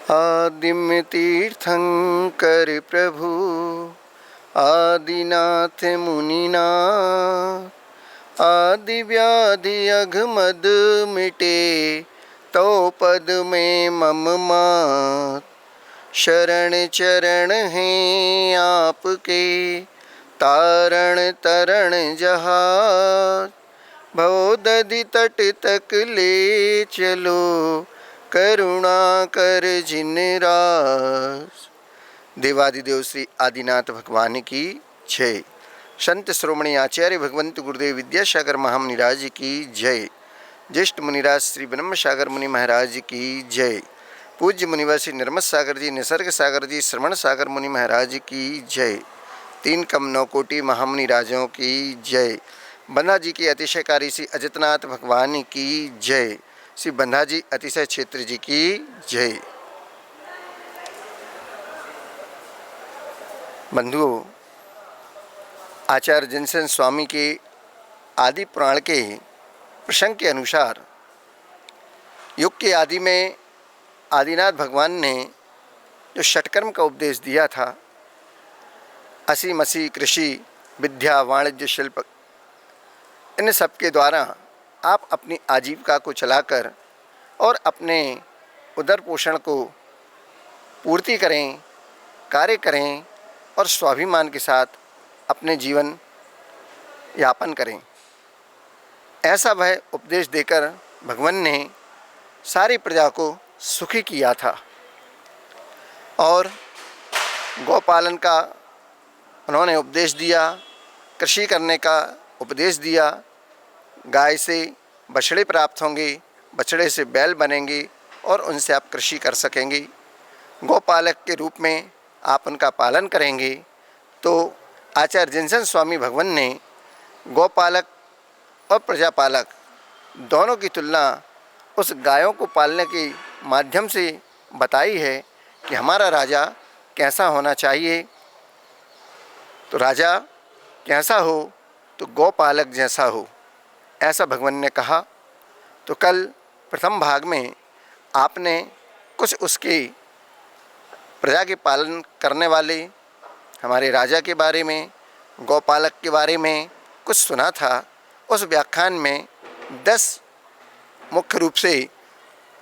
आदिम तीर्थंकर प्रभु आदिनाथ मुनिनाथ। आदि व्याधि अघमद मिटे तो पद में मम मात। शरण चरण हैं आपके तारण तरण जहाज। भवदधि तट तक ले चलो करुणा कर जिन रास। देवादिदेव श्री आदिनाथ भगवान की जय। संत श्रोमणी आचार्य भगवंत गुरुदेव विद्यासागर महामुनिराज की जय। ज्येष्ठ मुनिराज श्री ब्रह्म सागर मुनि महाराज की जय। पूज्य मुनिवर श्री निर्मत सागर जी, निसर्ग सागर जी, श्रवण सागर मुनि महाराज की जय। तीन कम 9 कोटि महामुनि राजों की जय। बंधा जी की अतिशयकारी श्री अजितनाथ भगवान की जय। श्री बंधा जी अतिशय क्षेत्र जी की जय। बंधुओं, आचार्य जिनसन स्वामी के आदि पुराण के प्रसंग के अनुसार युग के आदि में आदिनाथ भगवान ने जो षटकर्म का उपदेश दिया था, असी मसी कृषि विद्या वाणिज्य शिल्प, इन सब के द्वारा आप अपनी आजीविका को चलाकर और अपने उदर पोषण को पूर्ति करें, कार्य करें और स्वाभिमान के साथ अपने जीवन यापन करें। ऐसा वह उपदेश देकर भगवान ने सारी प्रजा को सुखी किया था और गौपालन का उन्होंने उपदेश दिया, कृषि करने का उपदेश दिया। गाय से बछड़े प्राप्त होंगे, बछड़े से बैल बनेंगे और उनसे आप कृषि कर सकेंगे। गौपालक के रूप में आप उनका पालन करेंगे। तो आचार्य जिनसन स्वामी भगवान ने गौपालक और प्रजापालक दोनों की तुलना उस गायों को पालने के माध्यम से बताई है कि हमारा राजा कैसा होना चाहिए। तो राजा कैसा हो तो गौपालक जैसा हो, ऐसा भगवान ने कहा। तो कल प्रथम भाग में आपने कुछ उसके प्रजा के पालन करने वाले हमारे राजा के बारे में, गौपालक के बारे में कुछ सुना था। उस व्याख्यान में 10 मुख्य रूप से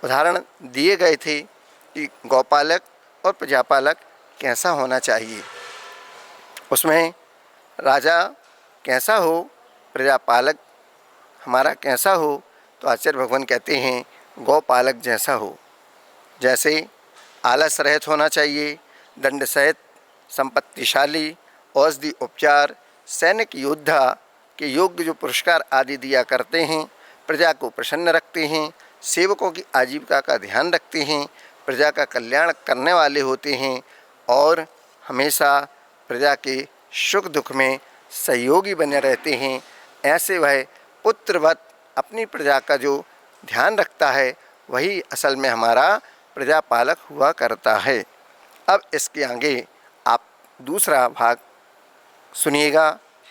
उदाहरण दिए गए थे कि गौपालक और प्रजापालक कैसा होना चाहिए। उसमें राजा कैसा हो, प्रजापालक हमारा कैसा हो, तो आचार्य भगवान कहते हैं गौपालक जैसा हो। जैसे आलस रहित होना चाहिए, दंड सहित, संपत्तिशाली, औषधि उपचार, सैनिक योद्धा के योग्य जो पुरस्कार आदि दिया करते हैं, प्रजा को प्रसन्न रखते हैं, सेवकों की आजीविका का ध्यान रखते हैं, प्रजा का कल्याण करने वाले होते हैं और हमेशा प्रजा के सुख दुख में सहयोगी बने रहते हैं। ऐसे वह पुत्रवत अपनी प्रजा का जो ध्यान रखता है, वही असल में हमारा प्रजापालक हुआ करता है। अब इसके आगे आप दूसरा भाग सुनिएगा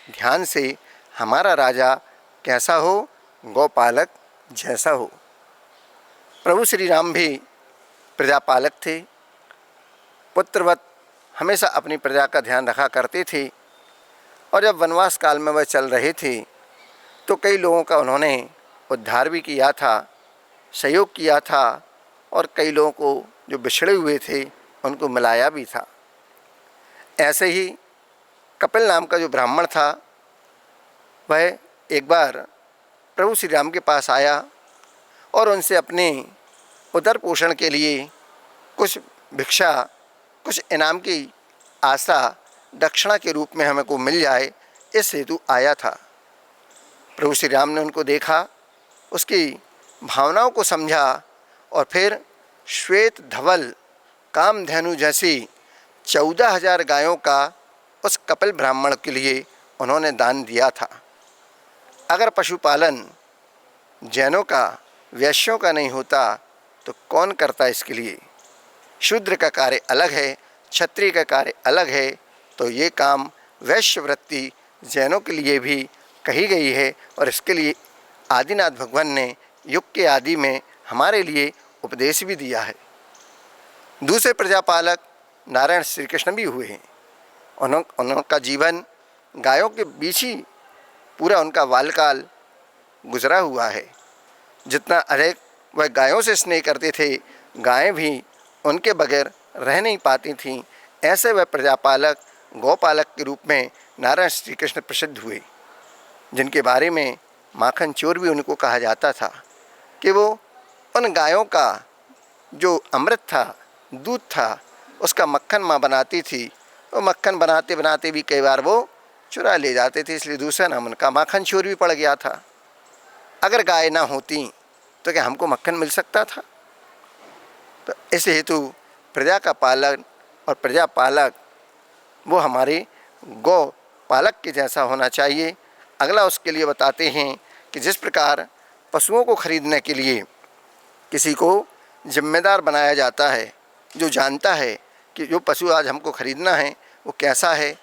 ध्यान से। हमारा राजा कैसा हो, गौपालक जैसा हो। प्रभु श्री राम भी प्रजापालक थे, पुत्रवत हमेशा अपनी प्रजा का ध्यान रखा करते थे। और जब वनवास काल में वह चल रहे थे तो कई लोगों का उन्होंने उद्धार भी किया था, सहयोग किया था और कई लोगों को जो बिछड़े हुए थे उनको मिलाया भी था। ऐसे ही कपिल नाम का जो ब्राह्मण था, वह एक बार प्रभु श्री राम के पास आया और उनसे अपने उदर पोषण के लिए कुछ भिक्षा, कुछ इनाम की आशा दक्षिणा के रूप में हमें को मिल जाए, इस हेतु आया था। प्रभु श्री राम ने उनको देखा, उसकी भावनाओं को समझा और फिर श्वेत धवल कामधेनु जैसी 14,000 गायों का उस कपिल ब्राह्मण के लिए उन्होंने दान दिया था। अगर पशुपालन जैनों का, वैश्यों का नहीं होता तो कौन करता इसके लिए। शूद्र का कार्य अलग है, क्षत्रिय का कार्य अलग है। तो ये काम वैश्य वृत्ति जैनों के लिए भी कही गई है और इसके लिए आदिनाथ भगवान ने युग के आदि में हमारे लिए उपदेश भी दिया है। दूसरे प्रजापालक नारायण श्री कृष्ण भी हुए हैं। उनका जीवन गायों के बीच ही पूरा उनका बालकाल गुजरा हुआ है। जितना अधिक वह गायों से स्नेह करते थे, गायें भी उनके बगैर रह नहीं पाती थीं। ऐसे वह प्रजापालक गौपालक के रूप में नारायण श्री कृष्ण प्रसिद्ध हुए, जिनके बारे में माखन चोर भी उनको कहा जाता था कि वो उन गायों का जो अमृत था, दूध था, उसका मक्खन माँ बनाती थी। वो मक्खन बनाते बनाते भी कई बार वो चुरा ले जाते थे, इसलिए दूसरा नाम उनका माखन चोर भी पड़ गया था। अगर गाय ना होती तो क्या हमको मक्खन मिल सकता था? तो इस हेतु प्रजा का पालन और प्रजापालक वो हमारे गौ पालक के जैसा होना चाहिए। अगला उसके लिए बताते हैं कि जिस प्रकार पशुओं को खरीदने के लिए किसी को जिम्मेदार बनाया जाता है, जो जानता है कि जो पशु आज हमको खरीदना है वो कैसा है,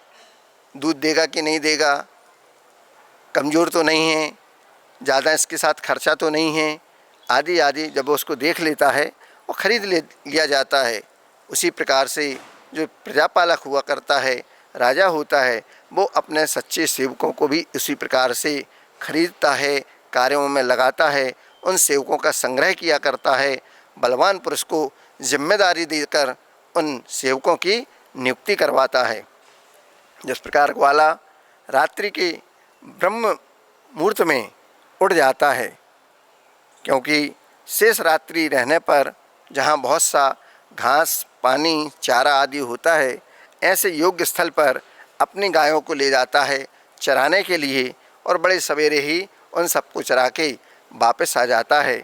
दूध देगा कि नहीं देगा, कमज़ोर तो नहीं है, ज़्यादा इसके साथ खर्चा तो नहीं है, आदि आदि जब वो उसको देख लेता है वो खरीद लिया जाता है। उसी प्रकार से जो प्रजापालक हुआ करता है, राजा होता है, वो अपने सच्चे सेवकों को भी उसी प्रकार से खरीदता है, कार्यों में लगाता है, उन सेवकों का संग्रह किया करता है, बलवान पुरुष को जिम्मेदारी देकर उन सेवकों की नियुक्ति करवाता है। जिस प्रकार ग्वाला रात्रि के ब्रह्म मुहूर्त में उड़ जाता है, क्योंकि शेष रात्रि रहने पर जहाँ बहुत सा घास, पानी, चारा आदि होता है, ऐसे योग्य स्थल पर अपनी गायों को ले जाता है चराने के लिए और बड़े सवेरे ही उन सबको चरा के वापस आ जाता है,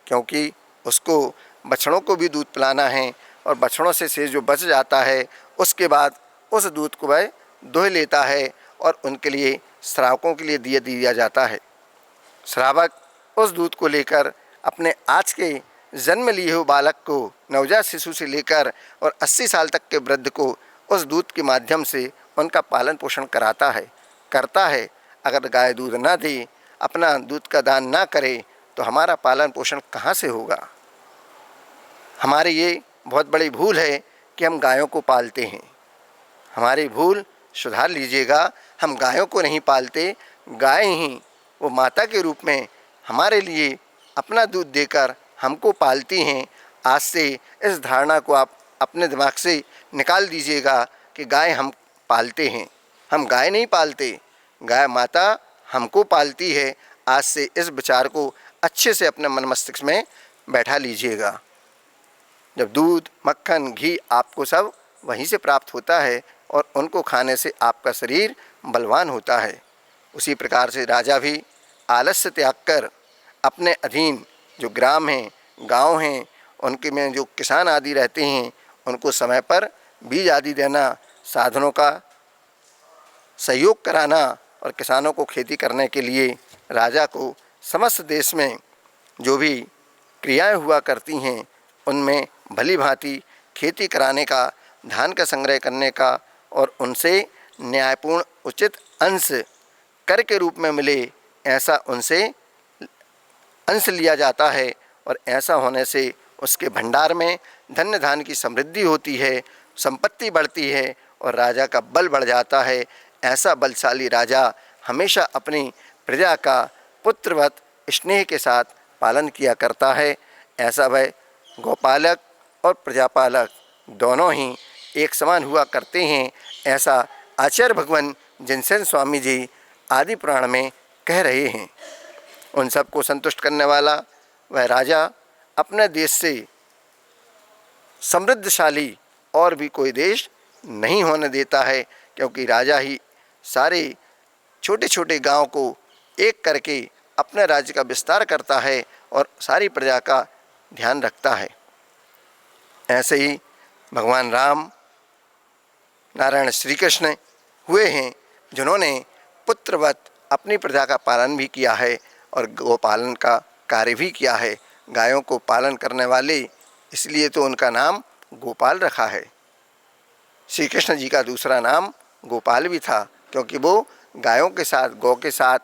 क्योंकि उसको बछड़ों को भी दूध पिलाना है और बछड़ों से शेष जो बच जाता है उसके बाद उस दूध को वह दोह लेता है और उनके लिए श्रावकों के लिए दिया जाता है। श्रावक उस दूध को लेकर अपने आज के जन्म लिए हुए बालक को, नवजात शिशु से लेकर और 80 साल तक के वृद्ध को उस दूध के माध्यम से उनका पालन पोषण करता है। अगर गाय दूध ना दे, अपना दूध का दान ना करे तो हमारा पालन पोषण कहाँ से होगा? हमारी ये बहुत बड़ी भूल है कि हम गायों को पालते हैं। हमारी भूल सुधार लीजिएगा। हम गायों को नहीं पालते, गाय ही वो माता के रूप में हमारे लिए अपना दूध देकर हमको पालती हैं। आज से इस धारणा को आप अपने दिमाग से निकाल दीजिएगा कि गाय हम पालते हैं। हम गाय नहीं पालते, गाय माता हमको पालती है। आज से इस विचार को अच्छे से अपने मन मस्तिष्क में बैठा लीजिएगा। जब दूध, मक्खन, घी आपको सब वहीं से प्राप्त होता है और उनको खाने से आपका शरीर बलवान होता है। उसी प्रकार से राजा भी आलस्य त्याग कर अपने अधीन जो ग्राम हैं, गांव हैं, उनके में जो किसान आदि रहते हैं उनको समय पर बीज आदि देना, साधनों का सहयोग कराना और किसानों को खेती करने के लिए राजा को समस्त देश में जो भी क्रियाएं हुआ करती हैं उनमें भली भांति खेती कराने का, धान का संग्रह करने का और उनसे न्यायपूर्ण उचित अंश कर के रूप में मिले, ऐसा उनसे अंश लिया जाता है। और ऐसा होने से उसके भंडार में धन्य धान की समृद्धि होती है, संपत्ति बढ़ती है और राजा का बल बढ़ जाता है। ऐसा बलशाली राजा हमेशा अपनी प्रजा का पुत्रवत स्नेह के साथ पालन किया करता है। ऐसा वह गौपालक और प्रजापालक दोनों ही एक समान हुआ करते हैं। ऐसा आचार्य भगवान जिनसेन स्वामी जी आदि पुराण में कह रहे हैं। उन सबको संतुष्ट करने वाला वह राजा अपने देश से समृद्धशाली और भी कोई देश नहीं होने देता है, क्योंकि राजा ही सारे छोटे छोटे गांव को एक करके अपने राज्य का विस्तार करता है और सारी प्रजा का ध्यान रखता है। ऐसे ही भगवान राम, नारायण श्री कृष्ण हुए हैं जिन्होंने पुत्रवत अपनी प्रजा का पालन भी किया है और गोपालन का कार्य भी किया है। गायों को पालन करने वाले, इसलिए तो उनका नाम गोपाल रखा है। श्री कृष्ण जी का दूसरा नाम गोपाल भी था, क्योंकि वो गायों के साथ, गौ के साथ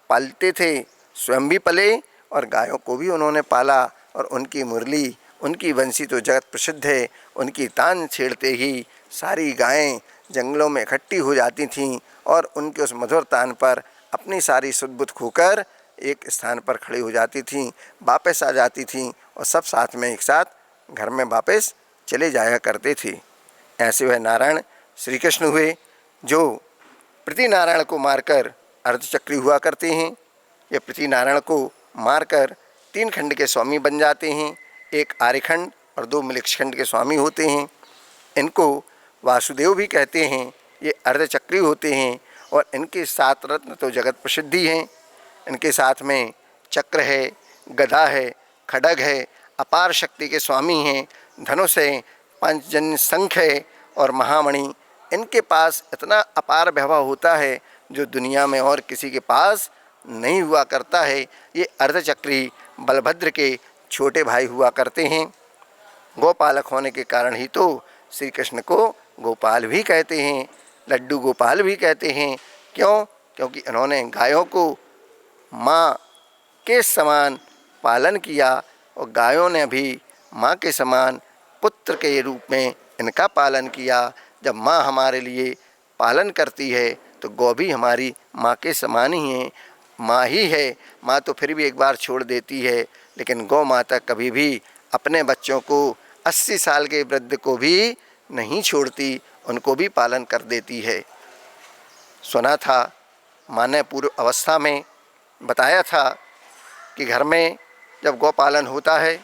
पालते थे, स्वयं भी पले और गायों को भी उन्होंने पाला और उनकी मुरली, उनकी बंसी तो जगत प्रसिद्ध है। उनकी तान छेड़ते ही सारी गायें जंगलों में इकट्ठी हो जाती थीं और उनके उस मधुर तान पर अपनी सारी सुध बुध खोकर एक स्थान पर खड़ी हो जाती थीं, वापस आ जाती थीं और सब साथ में एक साथ घर में वापस चले जाया करते थे। ऐसे वह नारायण श्री कृष्ण हुए जो पृथ्वी नारायण को मारकर अर्धचक्री हुआ करते हैं। ये पृथ्वी नारायण को मारकर 3 खंड के स्वामी बन जाते हैं, एक आर्यखंड और 2 मिलिक्षखंड के स्वामी होते हैं। इनको वासुदेव भी कहते हैं। ये अर्धचक्री होते हैं और इनके 7 रत्न तो जगत प्रसिद्ध ही हैं। इनके साथ में चक्र है, गदा है, खड्ग है, अपार शक्ति के स्वामी हैं, धनुष है, पंचजन्य शंख है और महामणि। इनके पास इतना अपार वैभव होता है जो दुनिया में और किसी के पास नहीं हुआ करता है। ये अर्धचक्री बलभद्र के छोटे भाई हुआ करते हैं। गोपालक होने के कारण ही तो श्री कृष्ण को गोपाल भी कहते हैं, लड्डू गोपाल भी कहते हैं। क्यों? क्योंकि इन्होंने गायों को माँ के समान पालन किया और गायों ने भी माँ के समान पुत्र के रूप में इनका पालन किया। जब माँ हमारे लिए पालन करती है तो गौ भी हमारी माँ के समान ही है, माँ ही है। माँ तो फिर भी एक बार छोड़ देती है, लेकिन गौ माता कभी भी अपने बच्चों को 80 साल के वृद्ध को भी नहीं छोड़ती, उनको भी पालन कर देती है। सुना था, माँ ने पूर्व अवस्था में बताया था कि घर में जब गौ पालन होता है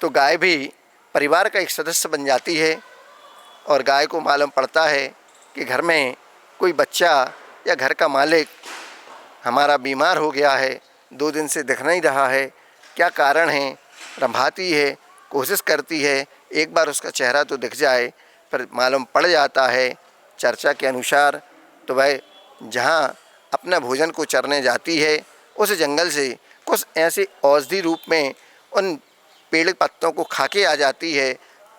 तो गाय भी परिवार का एक सदस्य बन जाती है और गाय को मालूम पड़ता है कि घर में कोई बच्चा या घर का मालिक हमारा बीमार हो गया है, 2 दिन से दिख नहीं रहा है, क्या कारण है। रंभाती है, कोशिश करती है एक बार उसका चेहरा तो दिख जाए, पर मालूम पड़ जाता है चर्चा के अनुसार तो वह जहाँ अपना भोजन को चरने जाती है उस जंगल से कुछ ऐसे औषधि रूप में उन पेड़ पत्तों को खा के आ जाती है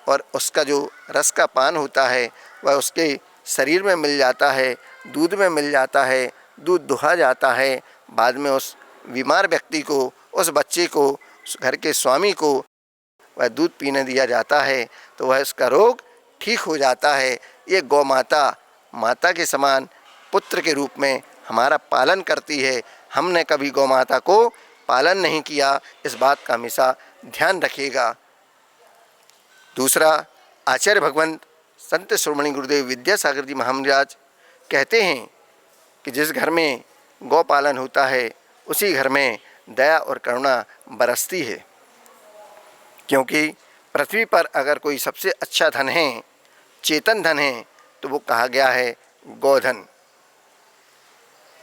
और उसका जो रस का पान होता है वह उसके शरीर में मिल जाता है, दूध में मिल जाता है, दूध दुहा जाता है। बाद में उस बीमार व्यक्ति को, उस बच्चे को, उस घर के स्वामी को वह दूध पीने दिया जाता है तो वह उसका रोग ठीक हो जाता है। ये गौ माता माता के समान पुत्र के रूप में हमारा पालन करती है। हमने कभी गौ माता को पालन नहीं किया, इस बात का हमेशा ध्यान रखिएगा। दूसरा, आचार्य भगवंत संत श्रोमणी गुरुदेव विद्यासागर जी महाराज कहते हैं कि जिस घर में गौ पालन होता है उसी घर में दया और करुणा बरसती है। क्योंकि पृथ्वी पर अगर कोई सबसे अच्छा धन है, चेतन धन है, तो वो कहा गया है गोधन।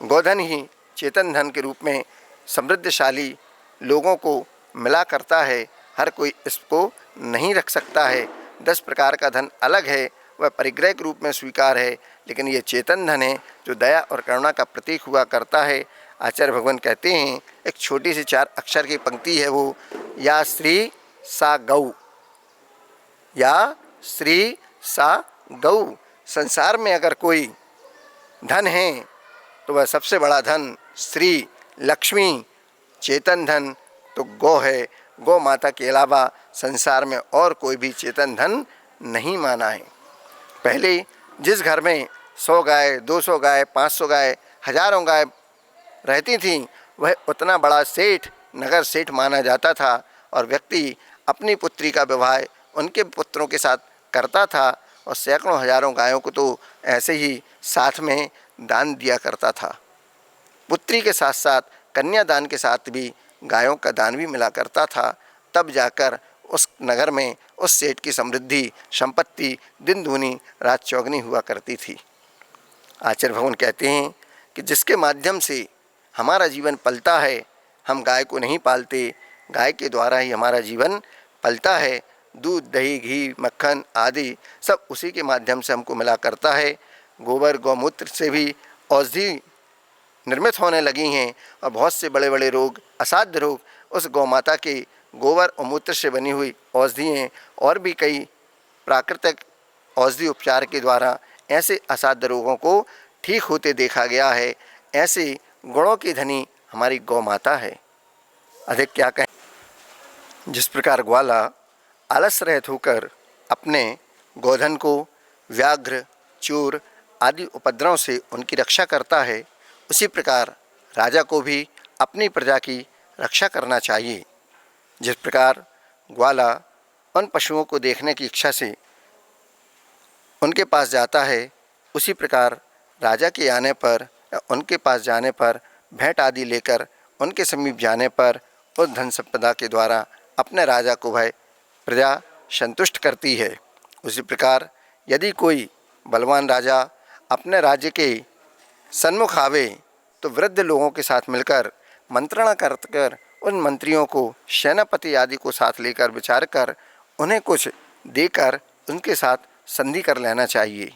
गोधन ही चेतन धन के रूप में समृद्धशाली लोगों को मिला करता है। हर कोई इसको नहीं रख सकता है। 10 प्रकार का धन अलग है, वह परिग्रह के रूप में स्वीकार है, लेकिन ये चेतन धन है जो दया और करुणा का प्रतीक हुआ करता है। आचार्य भगवान कहते हैं, एक छोटी सी 4 अक्षर की पंक्ति है वो, या श्री सा गौ, या श्री सा गौ। संसार में अगर कोई धन है तो वह सबसे बड़ा धन श्री लक्ष्मी चेतन धन तो गौ है। गौ माता के अलावा संसार में और कोई भी चेतन धन नहीं माना है। पहले जिस घर में 100 गाय, 200 गाय, 500 गाय, हजारों गाय रहती थीं, वह उतना बड़ा सेठ, नगर सेठ माना जाता था और व्यक्ति अपनी पुत्री का विवाह उनके पुत्रों के साथ करता था और सैकड़ों हजारों गायों को तो ऐसे ही साथ में दान दिया करता था। पुत्री के साथ साथ कन्यादान के साथ भी गायों का दान भी मिला करता था। तब जाकर उस नगर में उस सेठ की समृद्धि संपत्ति दिन दूनी रात चौगनी हुआ करती थी। आचार्य भगवान कहते हैं कि जिसके माध्यम से हमारा जीवन पलता है, हम गाय को नहीं पालते, गाय के द्वारा ही हमारा जीवन पलता है। दूध, दही, घी, मक्खन आदि सब उसी के माध्यम से हमको मिला करता है। गोबर गौमूत्र से भी औषधि निर्मित होने लगी हैं और बहुत से बड़े बड़े रोग, असाध्य रोग उस गौ माता के गोबर और मूत्र से बनी हुई औषधियाँ और भी कई प्राकृतिक औषधि उपचार के द्वारा ऐसे असाध्य रोगों को ठीक होते देखा गया है। ऐसे गुणों की धनी हमारी गौ माता है। अधिक क्या कहें। जिस प्रकार ग्वाला आलस रहित होकर अपने गोधन को व्याघ्र, चोर आदि उपद्रवों से उनकी रक्षा करता है, उसी प्रकार राजा को भी अपनी प्रजा की रक्षा करना चाहिए। जिस प्रकार ग्वाला उन पशुओं को देखने की इच्छा से उनके पास जाता है, उसी प्रकार राजा के आने पर या उनके पास जाने पर, भेंट आदि लेकर उनके समीप जाने पर उस धन संपदा के द्वारा अपने राजा को वह प्रजा संतुष्ट करती है। उसी प्रकार यदि कोई बलवान राजा अपने राज्य के सन्मुख आवे तो वृद्ध लोगों के साथ मिलकर मंत्रणा कर उन मंत्रियों को, सेनापति आदि को साथ लेकर विचार कर उन्हें कुछ देकर उनके साथ संधि कर लेना चाहिए,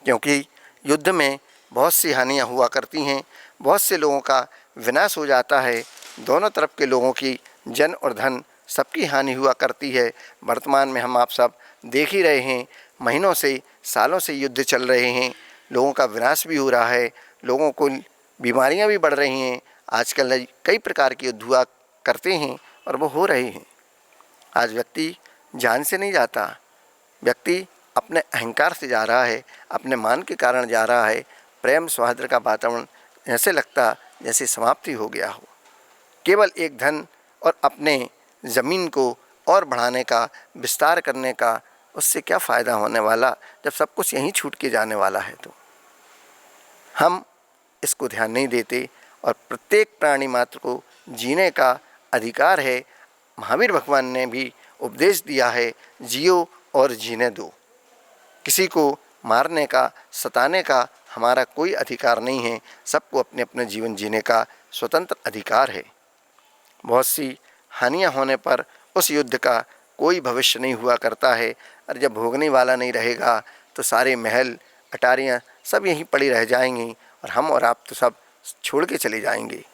क्योंकि युद्ध में बहुत सी हानियाँ हुआ करती हैं, बहुत से लोगों का विनाश हो जाता है, दोनों तरफ के लोगों की जन और धन सबकी हानि हुआ करती है। वर्तमान में हम आप सब देख ही रहे हैं, महीनों से सालों से युद्ध चल रहे हैं, लोगों का विनाश भी हो रहा है, लोगों को बीमारियां भी बढ़ रही हैं। आजकल कई प्रकार के युद्ध हुआ करते हैं और वो हो रहे हैं। आज व्यक्ति जान से नहीं जाता, व्यक्ति अपने अहंकार से जा रहा है, अपने मान के कारण जा रहा है। प्रेम सौहार्द का वातावरण ऐसे लगता जैसे समाप्ति हो गया हो। केवल एक धन और अपने ज़मीन को और बढ़ाने का, विस्तार करने का, उससे क्या फ़ायदा होने वाला जब सब कुछ यहीं छूट के जाने वाला है। तो हम इसको ध्यान नहीं देते और प्रत्येक प्राणी मात्र को जीने का अधिकार है। महावीर भगवान ने भी उपदेश दिया है, जियो और जीने दो। किसी को मारने का, सताने का हमारा कोई अधिकार नहीं है। सबको अपने अपने जीवन जीने का स्वतंत्र अधिकार है। बहुत सी हानियां होने पर उस युद्ध का कोई भविष्य नहीं हुआ करता है, और जब भोगने वाला नहीं रहेगा तो सारे महल अटारियां सब यहीं पड़ी रह जाएंगी और हम और आप तो सब छोड़ के चले जाएंगे।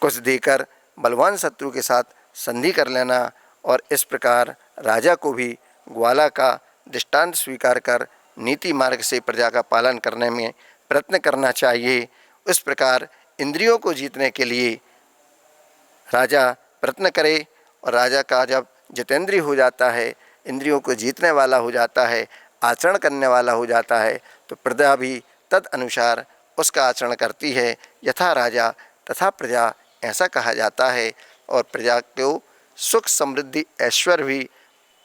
कुछ देकर बलवान शत्रु के साथ संधि कर लेना और इस प्रकार राजा को भी ग्वाला का दृष्टांत स्वीकार कर नीति मार्ग से प्रजा का पालन करने में प्रयत्न करना चाहिए। इस प्रकार इंद्रियों को जीतने के लिए राजा प्रयत्न करे, और राजा का जब जितेंद्रिय हो जाता है, इंद्रियों को जीतने वाला हो जाता है, आचरण करने वाला हो जाता है, तो प्रजा भी तद अनुसार उसका आचरण करती है। यथा राजा तथा प्रजा ऐसा कहा जाता है। और प्रजा को सुख, समृद्धि, ऐश्वर्य भी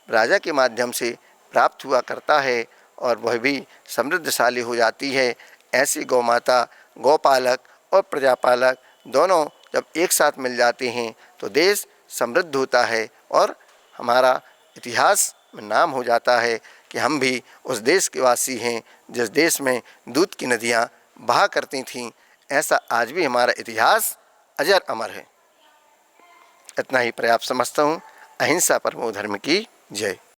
राजा के माध्यम से प्राप्त हुआ करता है और वह भी समृद्धशाली हो जाती है। ऐसी गौ माता, गौपालक और प्रजापालक दोनों जब एक साथ मिल जाते हैं तो देश समृद्ध होता है और हमारा इतिहास में नाम हो जाता है कि हम भी उस देश के वासी हैं जिस देश में दूध की नदियाँ बहा करती थीं। ऐसा आज भी हमारा इतिहास अजर अमर है। इतना ही पर्याप्त समझता हूँ। अहिंसा परमो धर्म की जय।